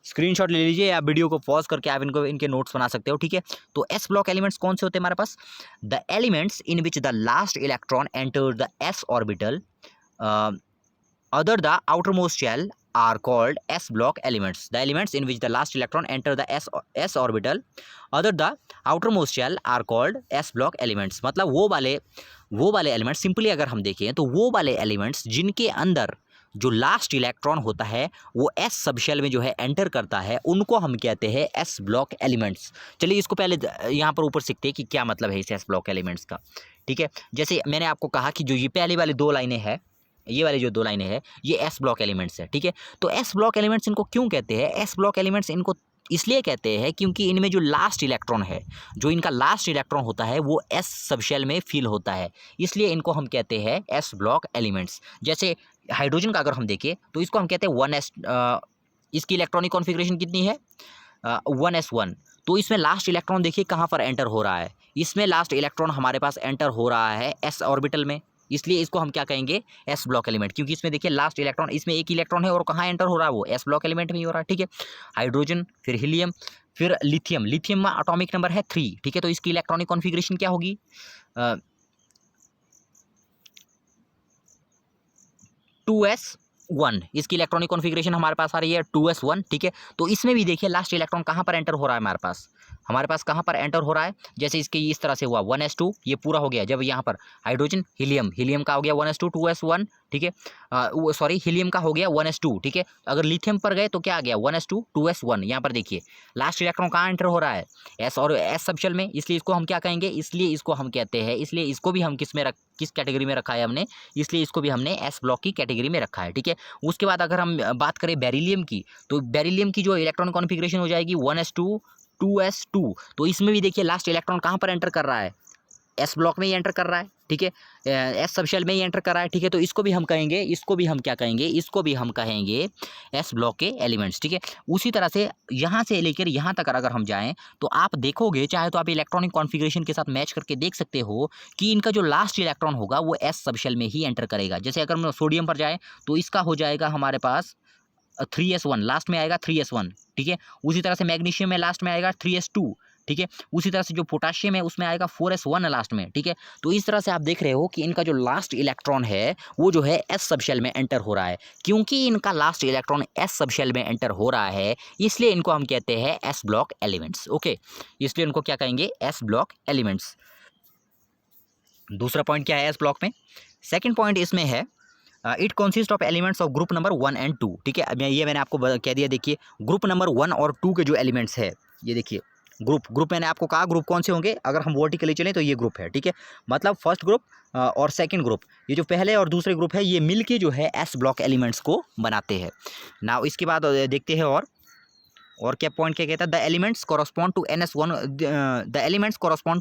स्क्रीनशॉट ले लीजिए या वीडियो को पॉज करके आप इनके नोट्स बना सकते हो। ठीक है, तो एस ब्लॉक एलिमेंट्स कौन से होते हैं हमारे पास? The elements in which the last electron enter the s orbital other the outermost shell are called s block elements. The elements in which the last electron enter the s orbital other the outermost shell are called s block elements. मतलब वो वाले elements, simply अगर हम देखें तो वो वाले elements जिनके अंदर जो लास्ट इलेक्ट्रॉन होता है वो एस सबशेल में जो है एंटर करता है, उनको हम कहते हैं एस ब्लॉक एलिमेंट्स। चलिए इसको पहले यहाँ पर ऊपर सीखते हैं कि क्या मतलब है इस एस ब्लॉक एलिमेंट्स का। ठीक है, जैसे मैंने आपको कहा कि जो ये पहली वाली दो लाइनें हैं, ये वाली जो दो लाइनें हैं ये एस ब्लॉक एलिमेंट्स है। ठीक है, तो एस ब्लॉक एलिमेंट्स इनको क्यों कहते हैं? एस ब्लॉक एलिमेंट्स इनको इसलिए कहते हैं क्योंकि इनमें जो लास्ट इलेक्ट्रॉन है, जो इनका लास्ट इलेक्ट्रॉन होता है वो एस सबशेल में फिल होता है, इसलिए इनको हम कहते हैं एस ब्लॉक एलिमेंट्स। जैसे हाइड्रोजन का अगर हम देखें तो इसको हम कहते हैं 1s, इसकी इलेक्ट्रॉनिक कॉन्फ़िगरेशन कितनी है? 1s1। तो इसमें लास्ट इलेक्ट्रॉन देखिए कहाँ पर एंटर हो रहा है, इसमें लास्ट इलेक्ट्रॉन हमारे पास एंटर हो रहा है एस ऑर्बिटल में, इसलिए इसको हम क्या कहेंगे? एस ब्लॉक एलिमेंट, क्योंकि इसमें देखिए लास्ट इलेक्ट्रॉन, इसमें एक इलेक्ट्रॉन है और कहाँ एंटर हो रहा है? वो एस ब्लॉक एलिमेंट में ही हो रहा है। ठीक है, हाइड्रोजन, फिर हीलियम, फिर लिथियम। लिथियम में एटॉमिक नंबर है 3। ठीक है, तो इसकी इलेक्ट्रॉनिक कॉन्फ़िगरेशन क्या होगी? 2s1, इसकी इलेक्ट्रॉनिक कॉन्फ़िगरेशन हमारे पास आ रही है 2s1। ठीक है, तो इसमें भी देखिए लास्ट इलेक्ट्रॉन कहाँ पर एंटर हो रहा है हमारे पास कहाँ पर एंटर हो रहा है? जैसे इसके इस तरह से हुआ 1s2, ये पूरा हो गया। जब यहाँ पर हाइड्रोजन, हीलियम का हो गया 1s2 2s1। ठीक है, सॉरी हीलियम का हो गया 1s2। ठीक है, अगर लिथियम पर गए तो क्या आ गया? 1s2 2s1। यहाँ पर देखिए लास्ट इलेक्ट्रॉन कहाँ एंटर हो रहा है? एस और एस सबशेल में, इसलिए इसको हम क्या कहेंगे? इसलिए इसको हम कहते हैं, इसलिए इसको भी हम किस कैटेगरी में रखा है हमने? इसलिए इसको भी हमने एस ब्लॉक की कैटेगरी में रखा है। ठीक है, उसके बाद अगर हम बात करें बेरिलियम की, तो बेरिलियम की जो इलेक्ट्रॉनिक कॉन्फ़िगरेशन हो जाएगी 1s2 2s2। तो इसमें भी देखिए लास्ट इलेक्ट्रॉन कहाँ पर एंटर कर रहा है? एस ब्लॉक में ही एंटर कर रहा है। ठीक है, एस सबशेल में ही एंटर कर रहा है। ठीक है, तो इसको भी हम कहेंगे, इसको भी हम क्या कहेंगे? इसको भी हम कहेंगे एस ब्लॉक के एलिमेंट्स। ठीक है, उसी तरह से यहाँ से लेकर यहाँ तक अगर हम जाएँ तो आप देखोगे, चाहे तो आप इलेक्ट्रॉनिक कॉन्फ़िगरेशन के साथ मैच करके देख सकते हो कि इनका जो लास्ट इलेक्ट्रॉन होगा वो एस सबशेल में ही एंटर करेगा। जैसे अगर हम सोडियम पर जाएँ तो इसका हो जाएगा हमारे पास 3s1, लास्ट में आएगा 3s1। ठीक है, उसी तरह से मैग्नीशियम में लास्ट में आएगा 3s2। ठीक है, उसी तरह से जो पोटाशियम है उसमें आएगा 4s1 लास्ट में। ठीक है, तो इस तरह से आप देख रहे हो कि इनका जो लास्ट इलेक्ट्रॉन है वो जो है एस सबशेल में एंटर हो रहा है। क्योंकि इनका लास्ट इलेक्ट्रॉन एस सबशेल में एंटर हो रहा है, इसलिए इनको हम कहते हैं एस ब्लॉक एलिमेंट्स। ओके, इसलिए इनको क्या कहेंगे? S block elements. दूसरा पॉइंट क्या है एस ब्लॉक में? सेकेंड पॉइंट इसमें है it consist of elements of group number 1 and 2। ठीक है, ये मैंने आपको कह दिया। देखिए ग्रुप नंबर 1 और 2 के जो एलिमेंट्स है, ये देखिए ग्रुप मैंने आपको कहा ग्रुप कौन से होंगे। अगर हम वर्टिकली चलें तो ये ग्रुप है। ठीक है, मतलब फर्स्ट ग्रुप और सेकंड ग्रुप, ये जो पहले और दूसरे ग्रुप है, ये मिलके जो है एस ब्लॉक एलिमेंट्स को बनाते हैं। नाउ इसके बाद देखते हैं और क्या पॉइंट क्या कहता है? The elements correspond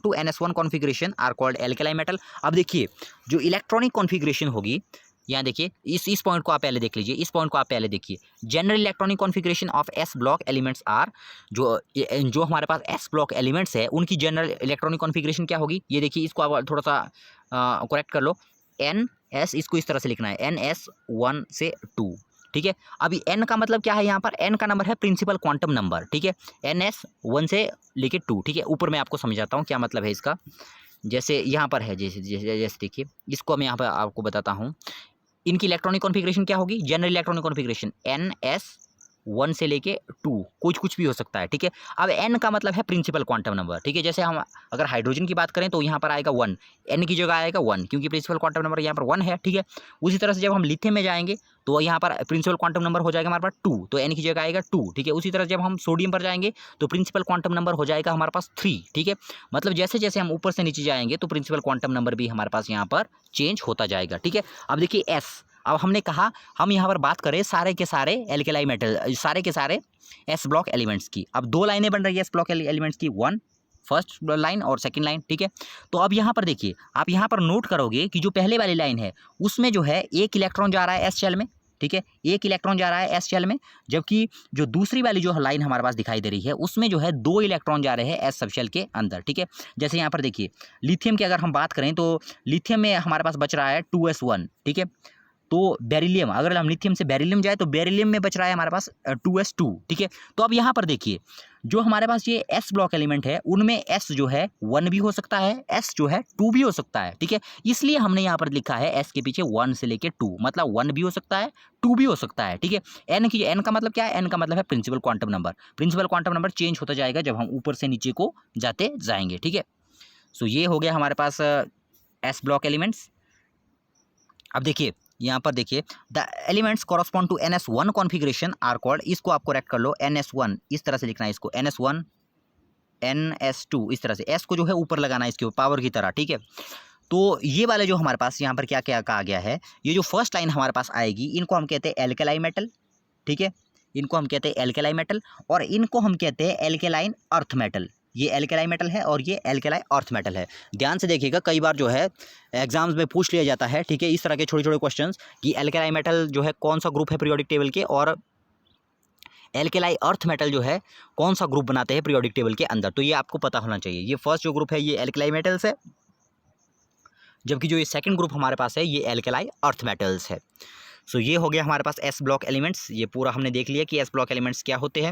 to NS1 configuration are called alkali metal. अब देखिए जो इलेक्ट्रॉनिक कॉन्फ़िगरेशन होगी, यहाँ देखिए इस पॉइंट को आप पहले देख लीजिए, इस पॉइंट को आप पहले देखिए। General electronic configuration of s block elements are, जो हमारे पास एस ब्लॉक एलिमेंट्स है उनकी जनरल इलेक्ट्रॉनिक कॉन्फ़िगरेशन क्या होगी? ये देखिए, इसको आप थोड़ा सा करेक्ट कर लो। NS, इसको इस तरह से लिखना है NS1 से 2। ठीक है, अभी N का मतलब क्या है? यहाँ पर N का नंबर है प्रिंसिपल क्वांटम नंबर। ठीक है, NS1 से लेके 2। ठीक है, ऊपर मैं आपको समझाता हूँ क्या मतलब है इसका। जैसे यहाँ पर है, जैसे देखिए, इसको मैं यहाँ पर आपको बताता हूँ। इनकी इलेक्ट्रॉनिक कॉन्फ़िगरेशन क्या होगी? जनरल इलेक्ट्रॉनिक कॉन्फ़िगरेशन NS1 से लेके 2, कुछ भी हो सकता है। ठीक है, अब N का मतलब है प्रिंसिपल क्वांटम नंबर। ठीक है, जैसे हम अगर हाइड्रोजन की बात करें तो यहाँ पर आएगा 1, N की जगह आएगा 1, क्योंकि प्रिंसिपल क्वांटम नंबर यहाँ पर 1 है। ठीक है, उसी तरह से जब हम लिथियम में जाएंगे तो यहाँ पर प्रिंसिपल क्वांटम नंबर हो जाएगा हमारे पास 2, तो N की जगह आएगा 2। ठीक है, उसी तरह जब हम सोडियम पर जाएंगे तो प्रिंसिपल क्वांटम नंबर हो जाएगा हमारे पास 3। ठीक है, मतलब जैसे जैसे हम ऊपर से नीचे जाएंगे तो प्रिंसिपल क्वांटम नंबर भी हमारे पास यहाँ पर चेंज होता जाएगा। ठीक है, अब देखिए S, अब हमने कहा हम यहाँ पर बात करें सारे के सारे एल्केलाई मेटल, सारे के सारे एस ब्लॉक एलिमेंट्स की। अब दो लाइनें बन रही है एस ब्लॉक एलिमेंट्स की, फर्स्ट लाइन और सेकंड लाइन। ठीक है, तो अब यहाँ पर देखिए, आप यहाँ पर नोट करोगे कि जो पहले वाली लाइन है उसमें जो है एक इलेक्ट्रॉन जा रहा है एस शेल में, ठीक है, एक इलेक्ट्रॉन जा रहा है एस शेल में, जबकि जो दूसरी वाली जो लाइन हमारे पास दिखाई दे रही है उसमें जो है 2 इलेक्ट्रॉन जा रहे हैं एस सब शेल के अंदर। ठीक है, जैसे यहाँ पर देखिए लिथियम की अगर हम बात करें तो लिथियम में हमारे पास बच रहा है 2s1। ठीक है, तो बेरिलियम, अगर हम लिथियम से बेरिलियम जाए तो बेरिलियम में बच रहा है हमारे पास 2s2। ठीक है, तो अब यहाँ पर देखिए जो हमारे पास ये s ब्लॉक एलिमेंट है उनमें s जो है 1 भी हो सकता है, s जो है 2 भी हो सकता है। ठीक है, इसलिए हमने यहाँ पर लिखा है s के पीछे 1 से लेके 2, मतलब 1 भी हो सकता है 2 भी हो सकता है। ठीक है, n का मतलब क्या है, n का मतलब है principal quantum number. Principal quantum number change होता जाएगा जब हम ऊपर से नीचे को जाते जाएंगे। ठीक है, सो ये हो गया हमारे पास s ब्लॉक एलिमेंट्स। अब देखिए यहाँ पर देखिए the elements correspond to ns1 configuration are called, इसको आप करेक्ट कर लो ns1, इस तरह से लिखना है इसको ns1 ns2, इस तरह से s को जो है ऊपर लगाना है इसके पावर की तरह। ठीक है, तो ये वाले जो हमारे पास यहाँ पर क्या क्या कहा गया है, ये जो फर्स्ट लाइन हमारे पास आएगी इनको हम कहते हैं एल्केलाई मेटल। ठीक है, इनको हम कहते हैं एल्केलाई मेटल और इनको हम कहते हैं एल्केलाइन अर्थ मेटल। ये एल्केलाई मेटल है और ये एल्केलाई अर्थ मेटल है। ध्यान से देखिएगा, कई बार जो है एग्जाम्स में पूछ लिया जाता है। ठीक है, इस तरह के छोटे छोटे क्वेश्चंस कि एल्केलाई मेटल जो है कौन सा ग्रुप है पीरियोडिक टेबल के, और एल्केलाई अर्थ मेटल जो है कौन सा ग्रुप बनाते हैं पीरियोडिक टेबल के अंदर। तो ये आपको पता होना चाहिए। ये फर्स्ट जो ग्रुप है ये एल्केलाई मेटल्स है, जबकि जो ये सेकंड ग्रुप हमारे पास है ये एल्केलाई अर्थ मेटल्स है। सो ये हो गया हमारे पास एस ब्लॉक एलिमेंट्स। ये पूरा हमने देख लिया कि एस ब्लॉक एलिमेंट्स क्या होते हैं।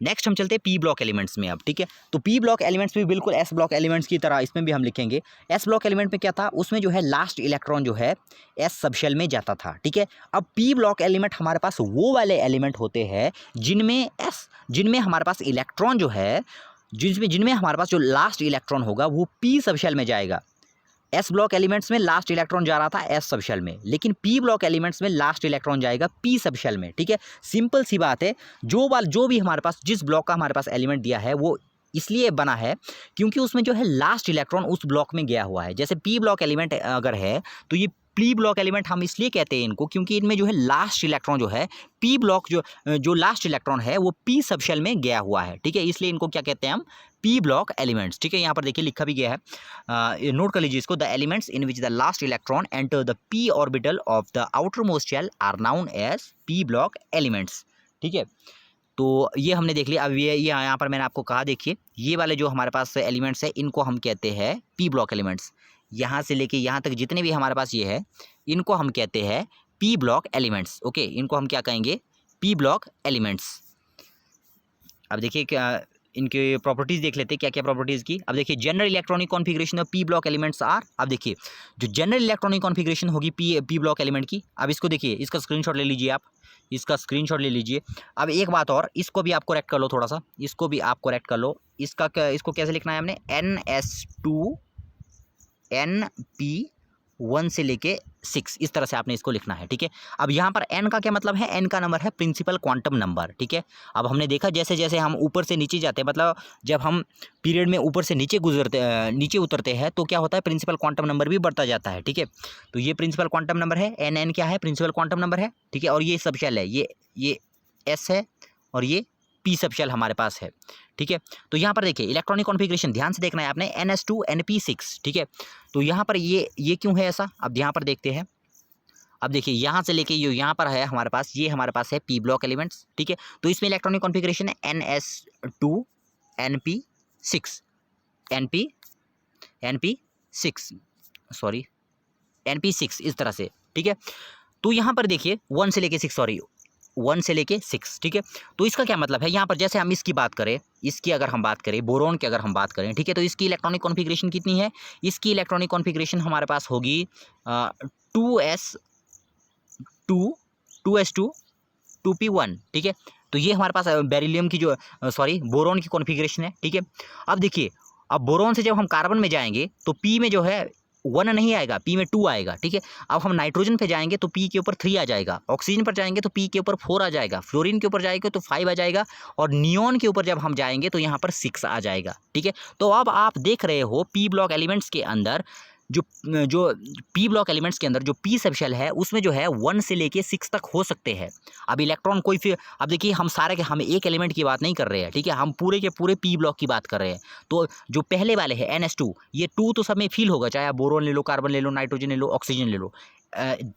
नेक्स्ट हम चलते हैं पी ब्लॉक एलिमेंट्स में अब। ठीक है, तो पी ब्लॉक एलिमेंट्स भी बिल्कुल एस ब्लॉक एलिमेंट्स की तरह इसमें भी हम लिखेंगे। एस ब्लॉक एलिमेंट में क्या था, उसमें जो है लास्ट इलेक्ट्रॉन जो है एस सबशेल में जाता था। ठीक है, अब पी ब्लॉक एलिमेंट हमारे पास वो वाले एलिमेंट होते हैं जिनमें हमारे पास इलेक्ट्रॉन जो है जिनमें हमारे पास जो लास्ट इलेक्ट्रॉन होगा वो पी सबशेल में जाएगा। एस ब्लॉक एलिमेंट्स में लास्ट इलेक्ट्रॉन जा रहा था एस सबशेल में, लेकिन पी ब्लॉक एलिमेंट्स में लास्ट इलेक्ट्रॉन जाएगा पी सबशेल में। ठीक है, सिंपल सी बात है। जो भी हमारे पास जिस ब्लॉक का हमारे पास एलिमेंट दिया है वो इसलिए बना है क्योंकि उसमें जो है लास्ट इलेक्ट्रॉन उस ब्लॉक में गया हुआ है। जैसे पी ब्लॉक एलिमेंट अगर है तो ये पी ब्लॉक एलिमेंट हम इसलिए कहते हैं इनको क्योंकि इनमें जो है लास्ट इलेक्ट्रॉन जो है पी ब्लॉक जो लास्ट इलेक्ट्रॉन है वो पी सबशेल में गया हुआ है। ठीक है, इसलिए इनको क्या कहते हैं हम, पी ब्लॉक एलिमेंट्स। ठीक है, यहाँ पर देखिए लिखा भी गया है, नोट कर लीजिए इसको। The elements in which the last electron enter the p orbital of the outermost shell are known as p block elements. ठीक है, तो ये हमने देख लिया। अब ये यहाँ पर मैंने आपको कहा, देखिए ये वाले जो हमारे पास एलिमेंट्स है इनको हम कहते हैं पी ब्लॉक एलिमेंट्स। यहाँ से लेके यहाँ तक जितने भी हमारे पास ये है इनको हम कहते हैं पी ब्लॉक एलिमेंट्स। ओके, इनको हम क्या कहेंगे, पी ब्लॉक एलिमेंट्स। अब देखिए क्या इनके प्रॉपर्टीज़ देख लेते हैं, क्या क्या प्रॉपर्टीज़ की। अब देखिए general electronic configuration of p block elements are. अब देखिए जो जनरल इलेक्ट्रॉनिक कॉन्फ़िगरेशन होगी पी ब्लॉक एलिमेंट की, अब इसको देखिए, इसका स्क्रीनशॉट ले लीजिए आप, इसका स्क्रीनशॉट ले लीजिए। अब एक बात और, इसको भी आप करेक्ट कर लो थोड़ा सा, इसको भी आप करेक्ट कर लो। इसको कैसे लिखना है हमने, NS2 NP1 से लेके 6, इस तरह से आपने इसको लिखना है। ठीक है, अब यहाँ पर n का क्या मतलब है, n का नंबर है प्रिंसिपल क्वांटम नंबर। ठीक है, अब हमने देखा जैसे जैसे हम ऊपर से नीचे जाते हैं, मतलब जब हम पीरियड में ऊपर से नीचे उतरते हैं तो क्या होता है, प्रिंसिपल क्वांटम नंबर भी बढ़ता जाता है। ठीक है, तो ये प्रिंसिपल क्वांटम नंबर है, n क्या है, प्रिंसिपल क्वांटम नंबर है। ठीक है, और ये सबशेल है, ये s है और ये पी सबशेल हमारे पास है। ठीक है, तो यहाँ पर देखिए इलेक्ट्रॉनिक कॉन्फ़िगरेशन ध्यान से देखना है आपने, NS2 NP6। ठीक है, तो यहाँ पर ये क्यों है ऐसा, अब यहाँ पर देखते हैं। अब देखिए यहाँ से लेके यहाँ पर है हमारे पास, ये हमारे पास है पी ब्लॉक एलिमेंट्स। ठीक है, तो इसमें इलेक्ट्रॉनिक कॉन्फ़िगरेशन है NS2 NP6 इस तरह से। ठीक है, तो यहाँ पर देखिए 1 से लेके 6। ठीक है, तो इसका क्या मतलब है, यहाँ पर जैसे हम इसकी बात करें, इसकी अगर हम बात करें, बोरोन की अगर हम बात करें, ठीक है, तो इसकी इलेक्ट्रॉनिक कॉन्फ़िगरेशन कितनी है, इसकी इलेक्ट्रॉनिक कॉन्फ़िगरेशन हमारे पास होगी 2s2 2p1। ठीक है, तो ये हमारे पास बेरिलियम की बोरोन की कॉन्फ़िगरेशन है। ठीक है, अब देखिए, अब बोरोन से जब हम कार्बन में जाएंगे तो पी में जो है 1 नहीं आएगा, पी में 2 आएगा। ठीक है, अब हम नाइट्रोजन पे जाएंगे तो पी के ऊपर 3 आ जाएगा, ऑक्सीजन पर जाएंगे तो पी के ऊपर 4 आ जाएगा, फ्लोरीन के ऊपर जाएंगे तो 5 आ जाएगा, और नियोन के ऊपर जब हम जाएंगे तो यहाँ पर 6 आ जाएगा। ठीक है, तो अब आप देख रहे हो पी ब्लॉक एलिमेंट्स के अंदर जो पी ब्लॉक एलिमेंट्स के अंदर जो पी सबशेल है उसमें जो है 1 से लेके 6 तक हो सकते हैं। अब इलेक्ट्रॉन कोई फिर, अब देखिए हम एक एलिमेंट की बात नहीं कर रहे हैं। ठीक है, हम पूरे के पूरे पी ब्लॉक की बात कर रहे हैं। तो जो पहले वाले हैं NS2, ये 2 तो सब में फील होगा, चाहे आप बोरोन ले लो, कार्बन ले लो, नाइट्रोजन ले लो, ऑक्सीजन ले लो,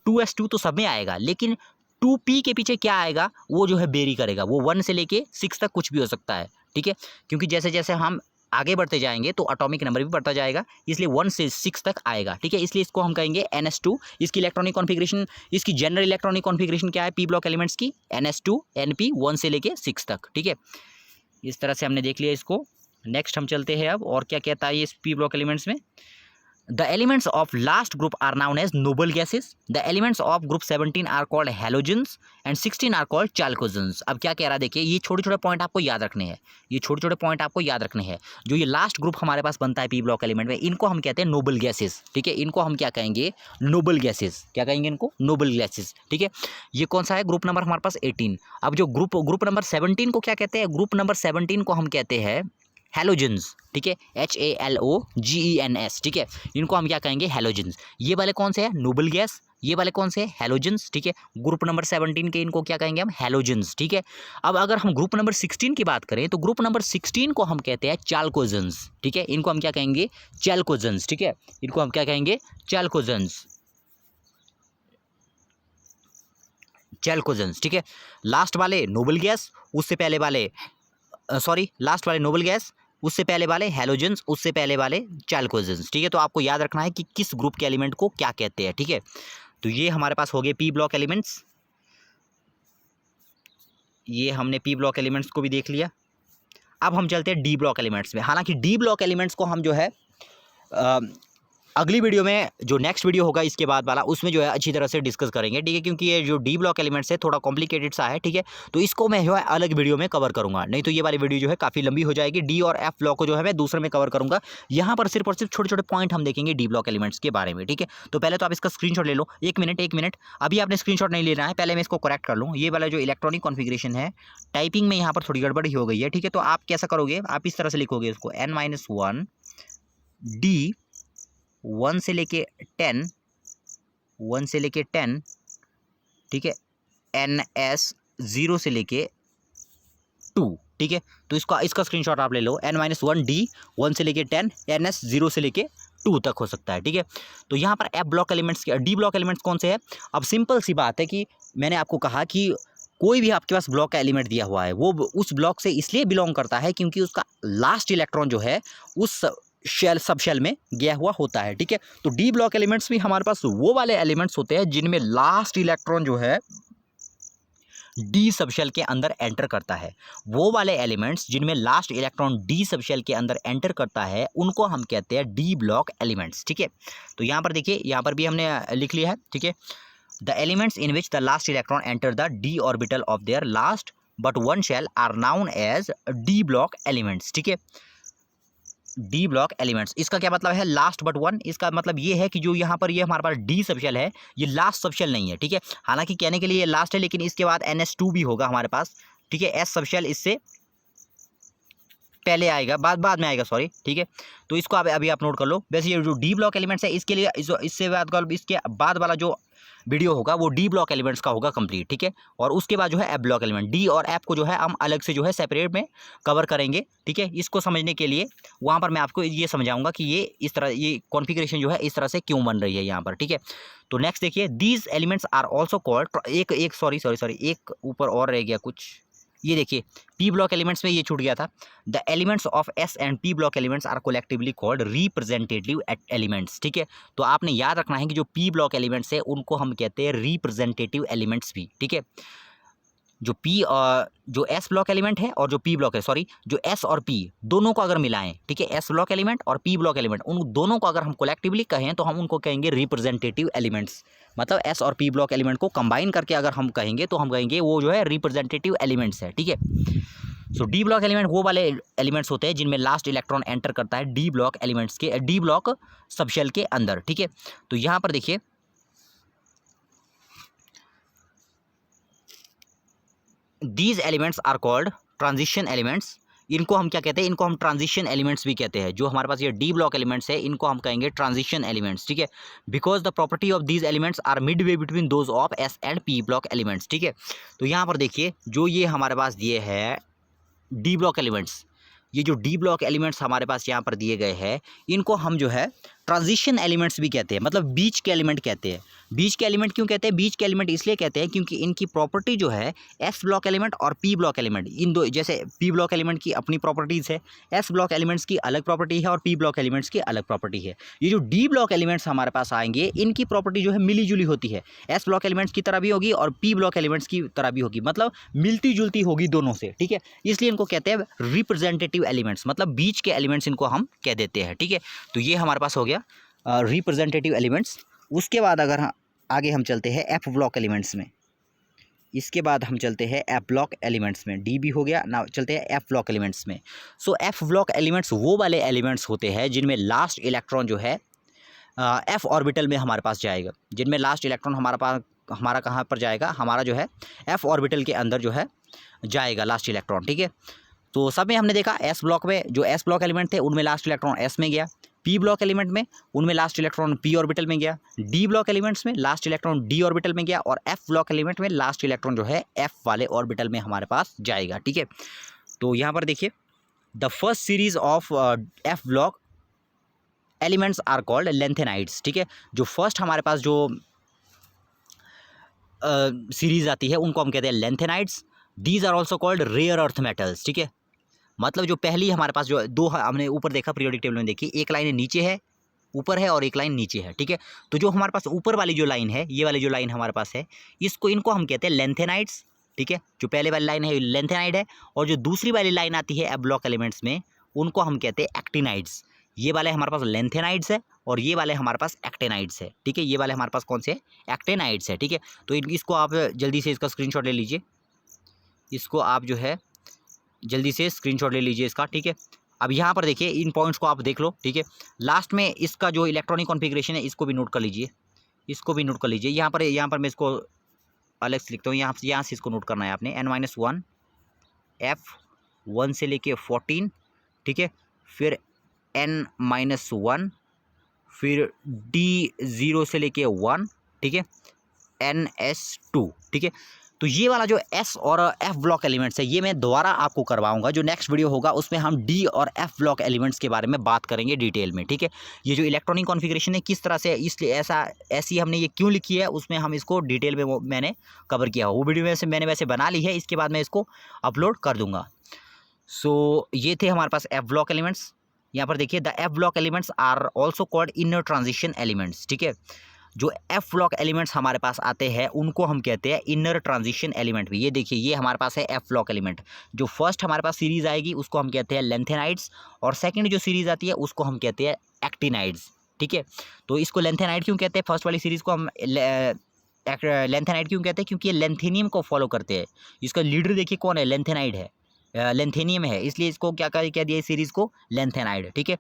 2s2 तो सब में आएगा, लेकिन 2p के पीछे क्या आएगा वो जो है बेरी करेगा, वो 1 से लेके 6 तक कुछ भी हो सकता है, ठीक है, क्योंकि जैसे जैसे हम आगे बढ़ते जाएंगे तो एटॉमिक नंबर भी बढ़ता जाएगा, इसलिए 1 से 6 तक आएगा, ठीक है, इसलिए इसको हम कहेंगे NS2। इसकी इलेक्ट्रॉनिक कॉन्फ़िगरेशन, इसकी जनरल इलेक्ट्रॉनिक कॉन्फ़िगरेशन क्या है पी ब्लॉक एलिमेंट्स की, NS2 NP 1 से लेके 6 तक, ठीक है। इस तरह से हमने देख लिया इसको। नेक्स्ट हम चलते हैं अब, और क्या कहता है ये इस पी ब्लॉक एलिमेंट्स में। The elements of last group are known as noble gases. The elements of group 17 are called halogens and 16 are called chalcogens. अब क्या कह रहा है देखिए, ये छोटे छोटे पॉइंट आपको याद रखने हैं, ये छोटे छोटे पॉइंट आपको याद रखने हैं। जो ये लास्ट ग्रुप हमारे पास बनता है पी ब्लॉक एलिमेंट में, इनको हम कहते हैं नोबल गैसेस, ठीक है, इनको हम क्या कहेंगे, नोबल गैसेस, क्या कहेंगे इनको, नोबल गैसेस, ठीक है। ये कौन सा है, ग्रुप नंबर हमारे पास 18। अब जो ग्रुप नंबर 17 को क्या कहते हैं, ग्रुप नंबर 17 को हम कहते हैं हेलोजेंस, ठीक है, HALOGENS, ठीक है, इनको हम क्या कहेंगे, हेलोजेंस। ये वाले कौन से हैं, नोबल गैस, ये वाले कौन से हैं, हेलोजेंस, ठीक है, ग्रुप नंबर 17 के इनको क्या कहेंगे हम, हेलोजेंस, ठीक है। अब अगर हम ग्रुप नंबर 16 की बात करें तो ग्रुप नंबर 16 को हम कहते हैं चाल्कोजेंस, ठीक है, इनको हम क्या कहेंगे, चाल्कोजेंस, ठीक है, इनको हम क्या कहेंगे, चाल्कोजेंस, चाल्कोजेंस, ठीक है। लास्ट वाले नोबल गैस, उससे पहले वाले लास्ट वाले नोबल गैस, उससे पहले वाले हेलोजेंस, उससे पहले वाले चाल्कोजेंस, ठीक है। तो आपको याद रखना है कि किस ग्रुप के एलिमेंट को क्या कहते हैं, ठीक है। तो ये हमारे पास हो गए पी ब्लॉक एलिमेंट्स, ये हमने पी ब्लॉक एलिमेंट्स को भी देख लिया। अब हम चलते हैं डी ब्लॉक एलिमेंट्स में। हालांकि डी ब्लॉक एलिमेंट्स को हम जो है अगली वीडियो में, जो नेक्स्ट वीडियो होगा इसके बाद वाला, उसमें जो है अच्छी तरह से डिस्कस करेंगे, ठीक है, क्योंकि ये जो डी ब्लॉक एलिमेंट्स है थोड़ा कॉम्प्लिकेटेड सा है, ठीक है। तो इसको मैं जो है अलग वीडियो में कवर करूंगा, नहीं तो ये वाली वीडियो जो है काफ़ी लंबी हो जाएगी। डी और एफ ब्लॉक को जो है मैं दूसरे में कवर करूंगा, यहाँ पर सिर्फ और सिर्फ छोटे छोटे पॉइंट हम देखेंगे डी ब्लॉक एलिमेंट्स के बारे में, ठीक है। तो पहले तो आप इसका स्क्रीनशॉट ले लो, एक मिनट, अभी आपने स्क्रीनशॉट नहीं लेना है, पहले मैं इसको करेक्ट कर लूँ। ये वाला जो इलेक्ट्रॉनिक कॉन्फ़िगरेशन है, टाइपिंग में यहाँ पर थोड़ी गड़बड़ी हो गई है, ठीक है। तो आप कैसा करोगे, आप इस तरह से लिखोगे इसको, N-1 D 1 से लेके 10, ठीक है, NS 0 से लेके 2, ठीक है। तो इसका स्क्रीनशॉट आप ले लो, N-1 D 1 से लेके 10, NS 0 से लेके 2 तक हो सकता है, ठीक है। तो यहाँ पर F block elements, D block elements कौन से है। अब सिंपल सी बात है कि मैंने आपको कहा कि कोई भी आपके पास ब्लॉक का एलिमेंट दिया हुआ है, वो उस ब्लॉक से इसलिए बिलोंग करता है क्योंकि उसका लास्ट इलेक्ट्रॉन जो है उस सब शेल में गया हुआ होता है, ठीक है। तो डी ब्लॉक एलिमेंट्स भी हमारे पास वो वाले एलिमेंट्स होते हैं जिनमें लास्ट इलेक्ट्रॉन जो है डी सब शेल के अंदर एंटर करता है। वो वाले एलिमेंट्स जिनमें last electron d subshell के अंदर एंटर करता है, उनको हम कहते हैं डी ब्लॉक एलिमेंट्स, ठीक है। तो यहाँ पर देखिए, यहाँ पर भी हमने लिख लिया है, ठीक है। The elements in which the last electron enter the d orbital of their last but one shell are known as d block elements, ठीक है। डी ब्लॉक एलिमेंट्स, इसका क्या मतलब है, लास्ट बट वन। इसका मतलब ये है कि जो यहाँ पर ये हमारे पास डी सबशेल है, ये लास्ट सबशेल नहीं है, ठीक है। हालांकि कहने के लिए ये लास्ट है, लेकिन इसके बाद NS2 भी होगा हमारे पास, ठीक है। एस सबशेल इससे पहले आएगा, बाद में आएगा, सॉरी, ठीक है। तो इसको अभी आप नोट कर लो। वैसे ये जो डी ब्लॉक एलिमेंट्स है, इसके लिए इसके बाद वाला जो वीडियो होगा वो डी ब्लॉक एलिमेंट्स का होगा कंप्लीट, ठीक है। और उसके बाद जो है एफ ब्लॉक एलिमेंट, डी और एफ को जो है हम अलग से जो है सेपरेट में कवर करेंगे, ठीक है। इसको समझने के लिए वहाँ पर मैं आपको ये समझाऊंगा कि ये इस तरह, ये कॉन्फ़िगरेशन जो है इस तरह से क्यों बन रही है यहाँ पर, ठीक है। तो नेक्स्ट देखिए, these elements are also called, एक ऊपर और रह गया कुछ, ये देखिए पी ब्लॉक एलिमेंट्स में ये छूट गया था। The elements of s and p block elements are collectively called representative elements, ठीक है। तो आपने याद रखना है कि जो पी ब्लॉक एलिमेंट्स है उनको हम कहते हैं रिप्रेजेंटेटिव एलिमेंट्स भी, ठीक है। जो एस ब्लॉक एलिमेंट है और जो पी ब्लॉक है, जो एस और पी दोनों को अगर मिलाएं, ठीक है, एस ब्लॉक एलिमेंट और पी ब्लॉक एलिमेंट, उन दोनों को अगर हम कोलेक्टिवली कहें तो हम उनको कहेंगे रिप्रेजेंटेटिव एलिमेंट्स। मतलब एस और पी ब्लॉक एलिमेंट को कंबाइन करके अगर हम कहेंगे तो हम कहेंगे वो जो है रिप्रेजेंटेटिव एलिमेंट्स है, ठीक है। सो डी ब्लॉक एलिमेंट वो वाले एलिमेंट्स होते हैं जिनमें लास्ट इलेक्ट्रॉन एंटर करता है डी ब्लॉक एलिमेंट्स के, डी ब्लॉक सबशेल के अंदर, ठीक है। तो यहाँ पर देखिए, these elements are called transition elements. इनको हम क्या कहते हैं, इनको हम ट्रांजिशन एलिमेंट्स भी कहते हैं। जो हमारे पास ये डी ब्लॉक एलिमेंट्स है इनको हम कहेंगे ट्रांजिशन एलिमेंट्स, ठीक है। Because the property of these elements are midway between those of s and p block elements, ठीक है। तो यहाँ पर देखिए, जो ये हमारे पास दिए है डी ब्लॉक एलिमेंट्स, ये जो डी ब्लॉक एलिमेंट्स हमारे पास यहाँ पर दिए गए हैं, इनको हम जो है ट्रांजिशन एलिमेंट्स भी कहते हैं, मतलब बीच के एलिमेंट कहते हैं। बीच के एलिमेंट क्यों कहते हैं? बीच के एलिमेंट इसलिए कहते हैं क्योंकि इनकी प्रॉपर्टी जो है एस ब्लॉक एलिमेंट और पी ब्लॉक एलिमेंट, इन दो, जैसे पी ब्लॉक एलिमेंट की अपनी प्रॉपर्टीज़ है, एस ब्लॉक एलिमेंट्स की अलग प्रॉपर्टी है और पी ब्लॉक एलिमेंट्स की अलग प्रॉपर्टी है। ये जो डी ब्लॉक एलिमेंट्स हमारे पास आएंगे इनकी प्रॉपर्टी जो है मिली जुली होती है, एस ब्लॉक एलिमेंट्स की तरह भी होगी और पी ब्लॉक एलिमेंट्स की तरह भी होगी, मतलब मिलती जुलती होगी दोनों से, ठीक है। इसलिए इनको कहते हैं रिप्रेजेंटेटिव एलिमेंट्स, मतलब बीच के एलिमेंट्स इनको हम कह देते हैं, ठीक है। तो ये हमारे पास हो गया रिप्रेजेंटेटिव एलिमेंट्स। उसके बाद अगर आगे हम चलते हैं एफ ब्लॉक एलिमेंट्स में, इसके बाद हम चलते हैं एफ ब्लॉक एलिमेंट्स में, डी भी हो गया ना, चलते हैं एफ ब्लॉक एलिमेंट्स में। सो एफ ब्लॉक एलिमेंट्स वो वाले एलिमेंट्स होते हैं जिनमें लास्ट इलेक्ट्रॉन जो है एफ ऑर्बिटल में हमारे पास जाएगा, जिनमें लास्ट इलेक्ट्रॉन हमारा कहाँ पर जाएगा, हमारा जो है एफ ऑर्बिटल के अंदर जो है जाएगा लास्ट इलेक्ट्रॉन, ठीक है। तो सब में हमने देखा एस ब्लॉक में जो एस ब्लॉक एलिमेंट थे उनमें लास्ट इलेक्ट्रॉन एस में गया, पी ब्लॉक एलिमेंट में उनमें लास्ट इलेक्ट्रॉन पी ऑर्बिटल में गया, डी ब्लॉक एलिमेंट्स में लास्ट इलेक्ट्रॉन डी ऑर्बिटल में गया और एफ ब्लॉक एलिमेंट में लास्ट इलेक्ट्रॉन जो है एफ वाले ऑर्बिटल में हमारे पास जाएगा, ठीक है। तो यहाँ पर देखिए the first series of f block elements are called lanthanides, ठीक है। जो फर्स्ट हमारे पास जो सीरीज आती है उनको हम कहते हैं lanthanides. These are also called rare earth metals, ठीक है। मतलब जो पहली हमारे पास जो दो हमने ऊपर देखा पीरियोडिक टेबल में, देखिए एक लाइन नीचे है, ऊपर है और एक लाइन नीचे है, ठीक है। तो जो हमारे पास ऊपर वाली जो लाइन है, ये वाली जो लाइन हमारे पास है, इनको हम कहते हैं लेंथेनाइड्स, ठीक है। जो पहले वाली लाइन है लेंथेनाइड है और जो दूसरी वाली लाइन आती है एफ ब्लॉक एलिमेंट्स में उनको हम कहते हैं एक्टिनाइड्स। ये वाले हमारे पास लेंथेनाइड्स है और ये वाले हमारे पास एक्टेनाइड्स है, ठीक है। ये वाले हमारे पास कौन से एक्टेनाइड्स है, ठीक है। तो इसको आप जल्दी से इसका स्क्रीनशॉट ले लीजिए, इसको आप जो है जल्दी से स्क्रीनशॉट ले लीजिए इसका, ठीक है। अब यहाँ पर देखिए इन पॉइंट्स को आप देख लो, ठीक है। लास्ट में इसका जो इलेक्ट्रॉनिक कॉन्फ़िगरेशन है इसको भी नोट कर लीजिए, इसको भी नोट कर लीजिए। यहाँ पर मैं इसको अलग से लिखता हूँ, यहाँ से इसको नोट करना है आपने, N-1 F1 से लेके 14, ठीक है। फिर N-1, फिर D0 से लेके 1, ठीक है, NS2, ठीक है। तो ये वाला जो एस और एफ ब्लॉक एलिमेंट्स है ये मैं दोबारा आपको करवाऊंगा, जो नेक्स्ट वीडियो होगा उसमें हम डी और एफ ब्लॉक एलिमेंट्स के बारे में बात करेंगे डिटेल में, ठीक है। ये जो इलेक्ट्रॉनिक कॉन्फ़िगरेशन है किस तरह से, इसलिए ऐसी हमने ये क्यों लिखी है उसमें हम इसको डिटेल में मैंने कवर किया, वो वीडियो मैंने वैसे बना ली है, इसके बाद मैं इसको अपलोड कर दूँगा। सो ये थे हमारे पास एफ ब्लॉक एलिमेंट्स। यहाँ पर देखिए the f block elements are also called inner transition elements, ठीक है। जो एफ ब्लॉक एलिमेंट्स हमारे पास आते हैं उनको हम कहते हैं इनर ट्रांजिशन एलिमेंट भी। ये देखिए ये हमारे पास है एफ ब्लॉक एलिमेंट। जो फर्स्ट हमारे पास सीरीज आएगी उसको हम कहते हैं लेंथेनाइड्स और सेकंड जो सीरीज आती है उसको हम कहते हैं एक्टिनाइड्स, ठीक है। तो इसको लेंथेनाइड क्यों कहते हैं, फर्स्ट वाली सीरीज को हम लेंथेनाइड क्यों कहते हैं, क्योंकि ये लेंथेनियम को फॉलो करते हैं। इसका लीडर देखिए कौन है, लेंथेनाइड है, लेंथेनियम है, इसलिए इसको क्या दिया सीरीज़ को लेंथेनाइड, ठीक है।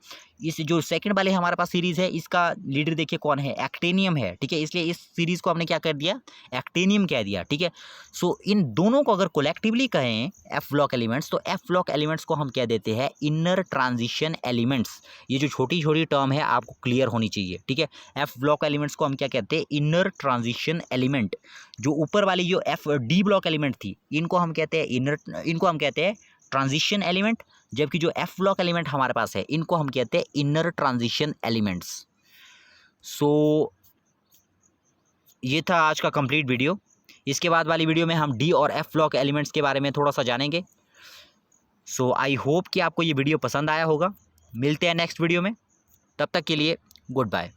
इस जो सेकंड वाले हमारे पास सीरीज़ है इसका लीडर देखिए कौन है, एक्टेनियम है, ठीक है। इसलिए इस सीरीज़ को हमने क्या कर दिया, एक्टेनियम कह दिया, ठीक है। सो इन दोनों को अगर कोलेक्टिवली कहें एफ ब्लॉक एलिमेंट्स, तो एफ ब्लॉक एलिमेंट्स को हम कह देते हैं इनर ट्रांजिशन एलिमेंट्स। ये जो छोटी छोटी टर्म है आपको क्लियर होनी चाहिए, ठीक है। एफ ब्लॉक एलिमेंट्स को हम क्या कहते हैं, इनर ट्रांजिशन एलिमेंट। जो ऊपर वाली जो एफ डी ब्लॉक एलिमेंट थी इनको हम कहते हैं ट्रांजिशन एलिमेंट, जबकि जो एफ ब्लॉक एलिमेंट हमारे पास है इनको हम कहते हैं इनर ट्रांजिशन एलिमेंट्स। सो ये था आज का कंप्लीट वीडियो। इसके बाद वाली वीडियो में हम डी और एफ ब्लॉक एलिमेंट्स के बारे में थोड़ा सा जानेंगे। सो आई होप कि आपको ये वीडियो पसंद आया होगा। मिलते हैं नेक्स्ट वीडियो में, तब तक के लिए गुड बाय।